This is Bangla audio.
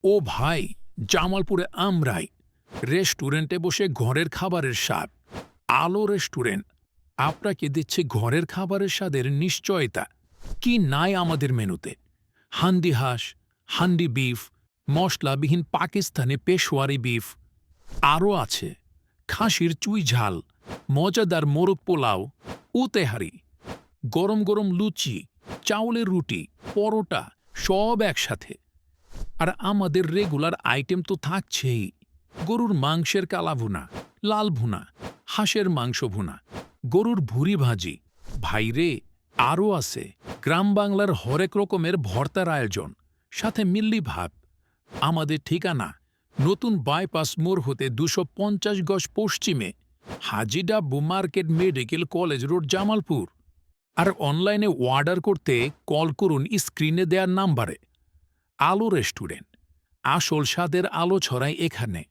ও ভাই, জামালপুরে আমরাই রেস্টুরেন্টে বসে ঘরের খাবারের স্বাদ। আলো রেস্টুরেন্ট আপনাকে দিচ্ছে ঘরের খাবারের স্বাদের নিশ্চয়তা। কি নাই আমাদের মেনুতে? হান্ডি হাঁস, হান্ডি বিফ, মশলাবিহীন পাকিস্তানি পেশোয়ারি বিফ। আরও আছে খাসির চুই ঝাল, মজাদার মোরগ পোলাও ও তেহারি, গরম গরম লুচি, চাউলের রুটি, পরোটা, সব একসাথে। আর আমাদের রেগুলার আইটেম তো থাকছেই। গরুর মাংসের কালা ভুনা, লাল ভুনা, হাঁসের মাংস ভুনা, গরুর ভুঁড়ি ভাজি। ভাইরে, আরও আছে গ্রাম বাংলার হরেক রকমের ভর্তার আয়োজন, সাথে মিল্লি ভাত। আমাদের ঠিকানা নতুন বাইপাস মোড় হতে 250 গজ পশ্চিমে, Haji Dabbu market, medical college road, Jamalpur. আর অনলাইনে অর্ডার করতে কল করুন স্ক্রিনে দেওয়ার নাম্বারে। আলো রেস্টুরেন্ট, আসল স্বাদের আলো ছড়ায় এখানে।